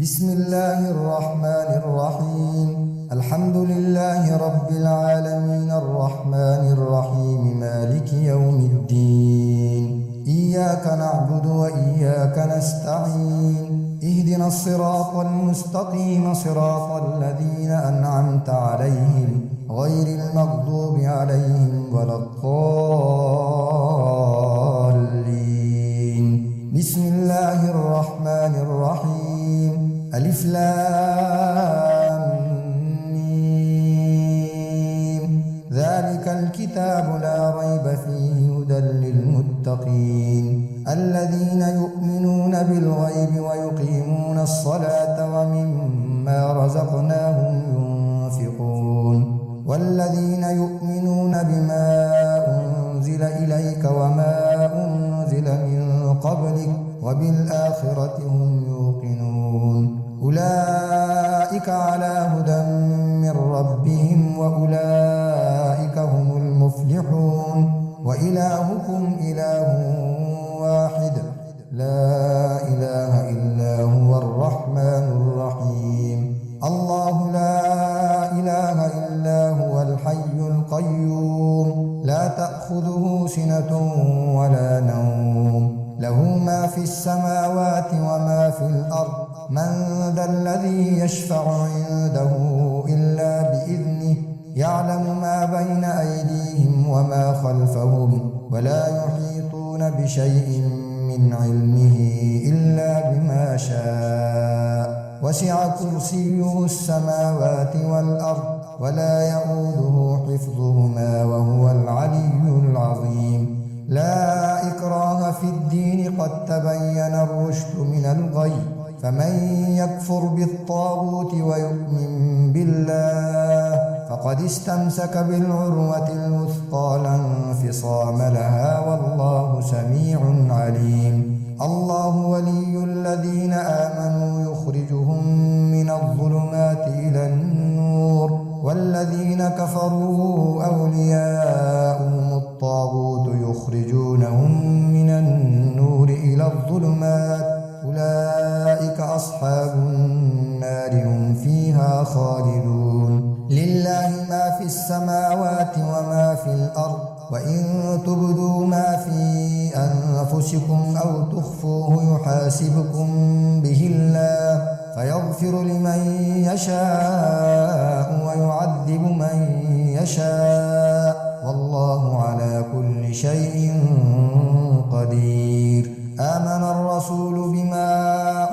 بسم الله الرحمن الرحيم. الحمد لله رب العالمين الرحمن الرحيم مالك يوم الدين. إياك نعبد وإياك نستعين. اهدنا الصراط المستقيم صراط الذين أنعمت عليهم غير المغضوب عليهم ولا الضالين. بسم الله الرحمن الرحيم. ألف لام ميم. ذلك الكتاب لا ريب فيه هدى للمتقين الذين يؤمنون بالغيب ويقيمون الصلاة ومما رزقناهم ينفقون والذين يؤمنون بما أنزل إليك وما أنزل من قبلك وبالآخرة هم يوقنون أولئك على هدى من ربهم وأولئك هم المفلحون وإلهكم إله واحد لا إله إلا هو الرحمن الرحيم. الله لا إله إلا هو الحي القيوم لا تأخذه سنة ولا نوم له ما في السماوات وما في الأرض من ذا الذي يشفع عنده إلا بإذنه يعلم ما بين أيديهم وما خلفهم ولا يحيطون بشيء من علمه إلا بما شاء وسع كرسيه السماوات والأرض ولا يؤوده حفظهما وهو العلي العظيم. لا إكراه في الدين قد تبين الرشد من الغي فمن يكفر بالطاغوت ويؤمن بالله فقد استمسك بالعروة الوثقى لا انفصام لها والله سميع عليم. الله ولي الذين آمنوا يخرجهم من الظلمات إلى النور والذين كفروا أولياؤهم الطاغوت يخرجونهم من النور إلى الظلمات أولئك أصحاب النار هم فيها خالدون. لله ما في السماوات وما في الأرض وإن تبدوا ما في أنفسكم أو تخفوه يحاسبكم به الله فيغفر لمن يشاء ويعذب من يشاء والله على كل شيء قدير. آمن الرسول بما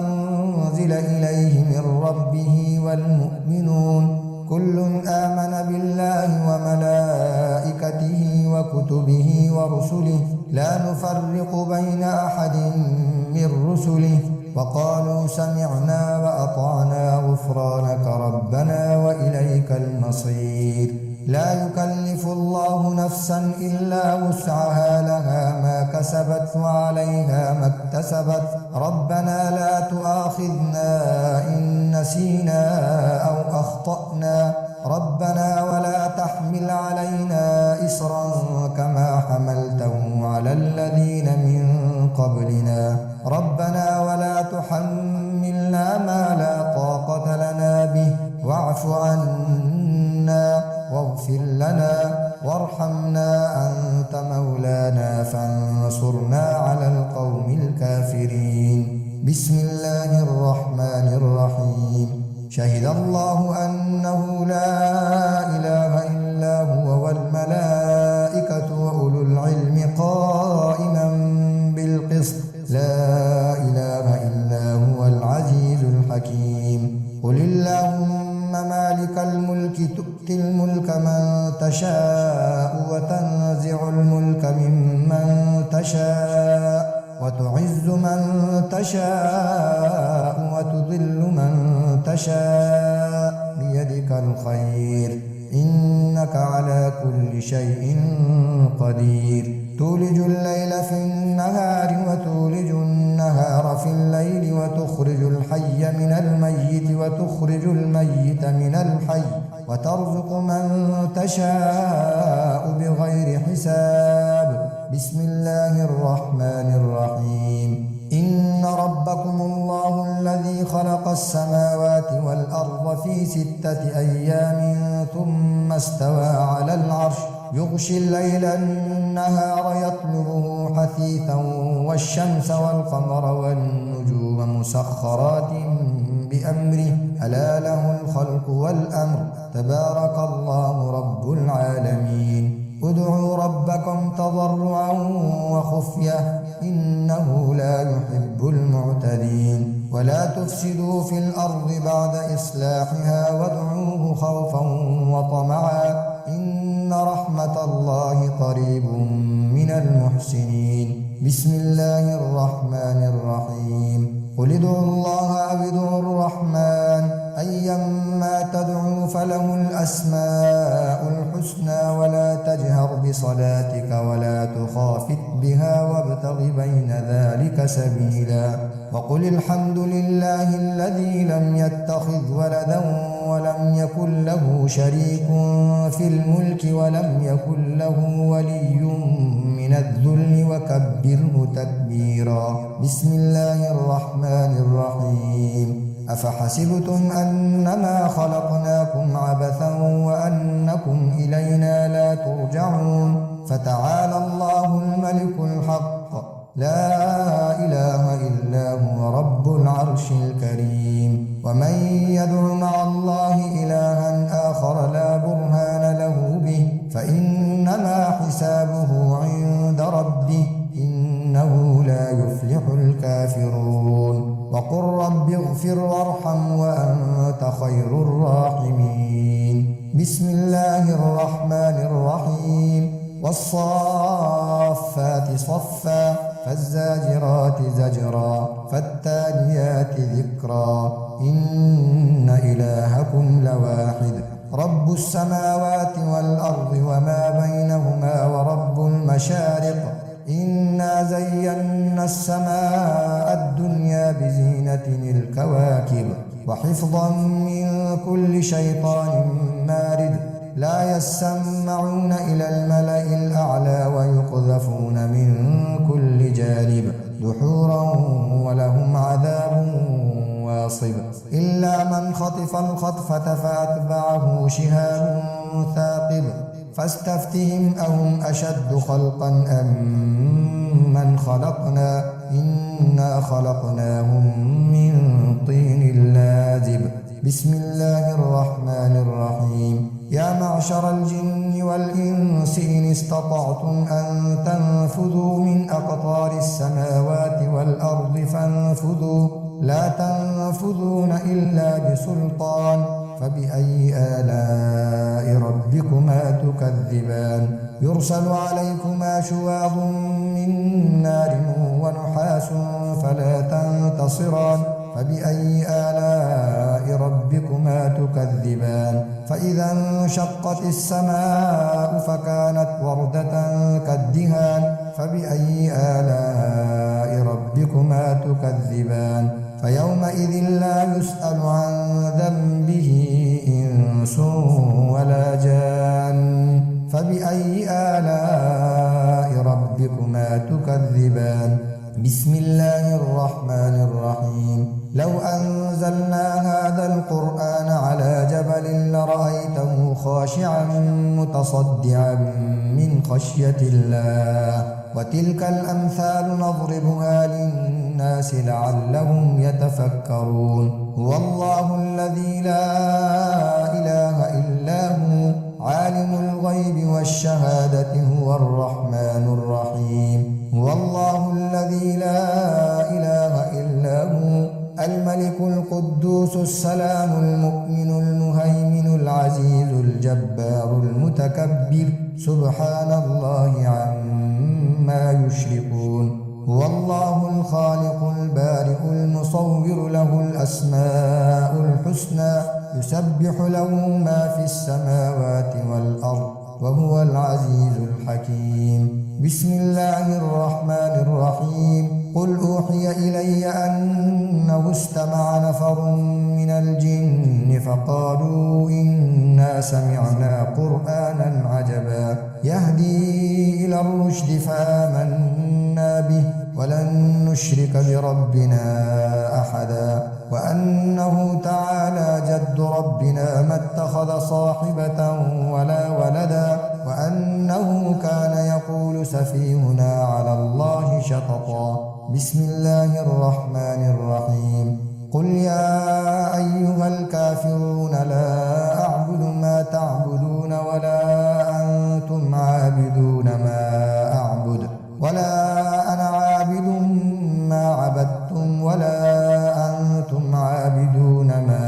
أنزل إليه من ربه والمؤمنون كل آمن بالله وملائكته وكتبه ورسله لا نفرق بين أحد من رسله وقالوا سمعنا وأطعنا غفرانك ربنا وإليك المصير. لا يكلف الله نفسا إلا وسعها لها ما كسبت وعليها ما اكتسبت ربنا لا تؤاخذنا إن نسينا أو أخطأنا ربنا ولا تحمل علينا إصرا كما حملته على الذين من قبلنا ربنا ولا تحملنا ما لا طاقة لنا به واعف عنا واغفر لنا وارحمنا أنت مولانا فانصرنا على القوم الكافرين. بسم الله الرحمن الرحيم. شهد الله أنه لا إله إلا هو والملائكة وأولو العلم قائما بالقسط لا إله إلا هو العزيز الحكيم. قل اللهم مالك الملك تؤتي الملك من تشاء وتنزع الملك ممن تشاء وتعز من تشاء وتذل من تشاء بيدك الخير إنك على كل شيء قدير. تولج الليل في النهار وتولج النهار في الليل وتخرج الحي من الميت وتخرج الميت من الحي وترزق من تشاء بغير حساب. بسم الله الرحمن الرحيم. إن إن ربكم الله الذي خلق السماوات والأرض في 6 أيام ثم استوى على العرش يغشي الليل النهار يطلبه حثيثا والشمس والقمر والنجوم مسخرات بأمره ألا له الخلق والأمر تبارك الله رب العالمين ادعوا ربكم تضرعا وخفية إنه لا يحب المعتدين ولا تفسدوا في الأرض بعد إصلاحها وادعوه خوفا وطمعا إن رحمة الله قريب من المحسنين بسم الله الرحمن الرحيم قل ادعوا الله أو ادعوا الرحمن أيما تدعوا فله الأسماء الحسنى ولا تجهر بصلاتك ولا تخافت بها وابتغ بين ذلك سبيلا وقل الحمد لله الذي لم يتخذ ولدا ولم يكن له شريك في الملك ولم يكن له ولي من الذل وكبره تكبيرا بسم الله الرحمن الرحيم أفحسبتم أنما خلقناكم عبثا وأنكم إلينا لا ترجعون فتعالى الله الملك الحق لا إله إلا هو رب العرش الكريم ومن يدع مع الله إلها آخر لا برهان له به فإنما حسابه عند ربه إنه لا يفلح الكافرون وقل رب اغفر وارحم وأنت خير الراحمين بسم الله الرحمن الرحيم والصافات صفا فالزاجرات زجرا فالتاليات ذكرا إن إلهكم لواحد رب السماوات والأرض وما بينهما ورب المشارق إنا زينا السماء الدنيا بزينة الكواكب وحفظا من كل شيطان مارد لا يسمعون إلى الملأ الأعلى ويقذفون من كل جانب دحورا ولهم عذاب واصب إلا من خطف الخطفة فأتبعه شهاب ثاقب فاستفتهم أهم أشد خلقا أم من خلقنا إنا خلقناهم من طين لازب بسم الله الرحمن الرحيم يا معشر الجن والإنس إن استطعتم أن تنفذوا من أقطار السماوات والأرض فانفذوا لا تنفذون إلا بسلطان فبأي آلاء ربكما تكذبان يرسل عليكما شواظ من نار ونحاس فلا تنتصران فبأي آلاء ربكما تكذبان فإذا انشقت السماء فكانت وردة كالدهان فبأي آلاء ربكما تكذبان فيومئذ لا يسأل عن ذنبه إنس ولا جان فبأي آلاء ربكما تكذبان بسم الله الرحمن الرحيم لو أنزلنا هذا القرآن على جبل لرأيته خاشعا متصدعا من خشية الله وتلك الأمثال نضربها للناس لعلهم يتفكرون هو الله الذي لا إله إلا هو عالم الغيب والشهادة هو الرحمن الرحيم هو الله الذي لا إله إلا هو الملك القدوس السلام المؤمن المهيمن العزيز الجبار المتكبر سبحان الله عما يشركون هو الله الخالق البارئ المصور له الأسماء الحسنى يسبح له ما في السماوات والأرض وهو العزيز الحكيم بسم الله الرحمن الرحيم قل أوحي إلي أنه استمع نفر من الجن فقالوا إنا سمعنا قرآنا عجبا يهدي إلى الرشد فآمنا به ولن نشرك بربنا أحدا وأنه تعالى جد ربنا ما اتخذ صاحبة ولا ولدا وأنه كان يقول سفيهنا على الله شططا. بسم الله الرحمن الرحيم. قل يا أيها الكافرون لا أعبد ما تعبدون ولا أنتم عابدون ما أعبد ولا أنا عابد ما عبدتم ولا أنتم عابدون ما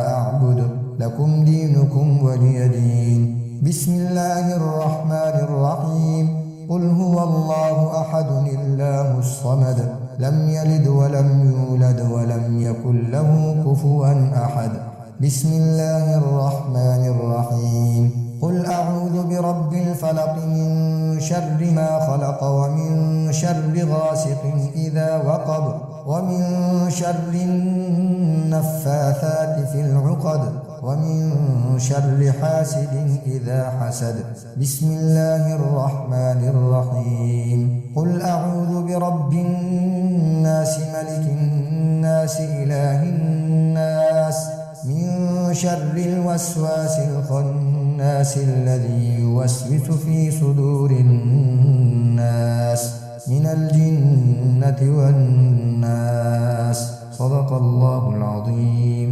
أعبد لكم دينكم ولي دين. بسم الله الرحمن الرحيم. قل هو الله أحد الله الصمد لم يلد ولم يولد ولم يكن له كفوا أحد. بسم الله الرحمن الرحيم. قل أعوذ برب الفلق من شر ما خلق ومن شر غاسق إذا وقب ومن شر النفاثات في العقد ومن شر حاسد إذا حسد. بسم الله الرحمن الرحيم. قل أعوذ برب الناس ملك الناس إله الناس من شر الوسواس الخناس الذي يوسوس في صدور الناس من الجنة والناس. صدق الله العظيم.